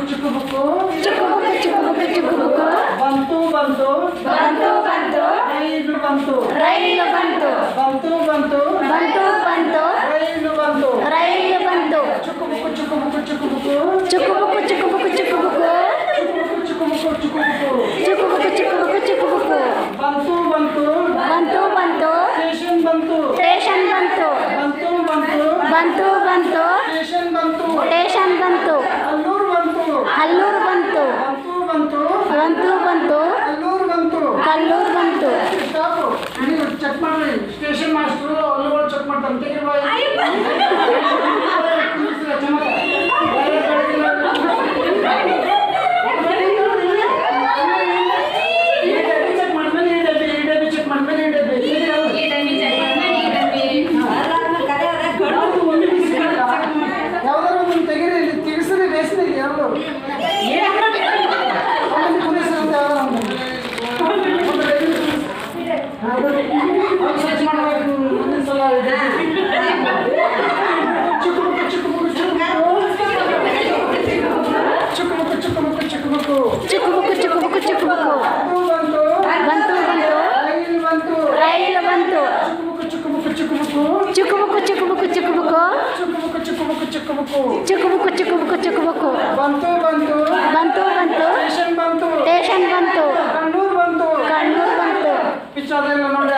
ಚುಕ್ಕುಬುಕ್ಕು ಚುಕ್ಕುಬುಕ್ಕು ಚುಕ್ಕುಬುಕ್ಕು ಚುಕ್ಕುಬುಕ್ಕು ಬಂತು ಬಂತು ಬಂತು ಬಂತು ರೈಲು ಬಂತು ರೈಲು ಬಂತು ಬಂತು ಬಂತು ಬಂತು ಬಂತು ರೈಲು ಬಂತು ರೈಲು ಬಂತು ಚುಕ್ಕುಬುಕ್ಕು ಚುಕ್ಕುಬುಕ್ಕು ಚುಕ್ಕುಬುಕ್ಕು ಚುಕ್ಕುಬುಕ್ಕು ಚುಕ್ಕುಬುಕ್ಕು ಚುಕ್ಕುಬುಕ್ಕು ಚುಕ್ಕುಬುಕ್ಕು ಚುಕ್ಕುಬುಕ್ಕು ಚುಕ್ಕುಬುಕ್ಕು ಚುಕ್ಕುಬುಕ್ಕು ಚುಕ್ಕುಬುಕ್ಕು ಬಂತು ಬಂತು ಬಂತು ಬಂತು ಸ್ಟೇಷನ್ ಬಂತು ಸ್ಟೇಷನ್ ಬಂತು ಬಂತು ಬಂತು ಬಂತು ಬಂತು ಸ್ಟೇಷನ್ ಬಂತು ಸ್ಟೇಷನ್ ಬಂತು ಅಲ್ಲೂರು ಬಂತು ಹಲ್ಲೂರು ಬಂತು ಬಂತು ಬಂತು ಬಂತು ಬಂತು ಅಲ್ಲೂರು ಬಂತು ಕಲ್ಲೂರು ಬಂತು ಸ್ಟಾಪು ನೀವು ಚೆಕ್ ಮಾಡಿ ಸ್ಟೇಷನ್ ಮಾಸ್ಟ್ರು ಅಲ್ಲುಗಳು ಚೆಕ್ ಮಾಡ್ತಾರೆ ತೆಗಿ ಬಾಯಿ ಚೆಕ್ ಮಾಡ್ಮೇಲೆ ಈ ಡಬ್ಬಿ ಚೆಕ್ ಮಾಡ್ಮೇಲೆ ಈ ಡಬ್ಬಿ ಯಾವ್ದಾರು ಒಂದು ತೆಗೀರಿ ಇಲ್ಲಿ ತಿರ್ಸಿರಿ ಬೇಸಿಗೆ ಯಾವ್ದು ಸರ್ಚ್ ಮಾಡಬೇಕು ಮುಂದಿನ ಸಲ ಚುಕ್ಕುಬುಕ್ಕು ಚುಕ್ಕುಬುಕ್ಕು ಚುಕ್ಕುಬುಕ್ಕು ಚುಕ್ಕುಬುಕ್ಕು ಚುಕ್ಕುಬುಕ್ಕು ಚುಕ್ಕುಬುಕ್ಕು ಚುಕ್ಕುಬುಕ್ಕು ಚುಕ್ಕುಬುಕ್ಕು ಬಂತು ಬಂತು ಬಂತು ರೈಲು ಬಂತು ರೈಲು ಬಂತು ಚುಕ್ಕುಬುಕ್ಕು ಚುಕ್ಕುಬುಕ್ಕು ಚುಕ್ಕುಬುಕ್ಕು ಚುಕ್ಕುಬುಕ್ಕು ಚುಕ್ಕುಬುಕ್ಕು ಚುಕ್ಕುಬುಕ್ಕು ಚುಕ್ಕುಬುಕ್ಕು ಚುಕ್ಕುಬುಕ್ಕು ಚುಕ್ಕುಬುಕ್ಕು ಚುಕ್ಕುಬುಕ್ಕು ಚುಕ್ಕುಬುಕ್ಕು ಬಂತು ಬಂತು ಬಂತು ಬಂತು ಸ್ಟೇಷನ್ ಬಂತು ಸ್ಟೇಷನ್ ಬಂತು ಕಣ್ಣೂರು ಬಂತು ಕಣ್ಣೂರು ಬಂತು ಪಿಕ್ಚರ್ ಎಲ್ಲ ನೋಡಿ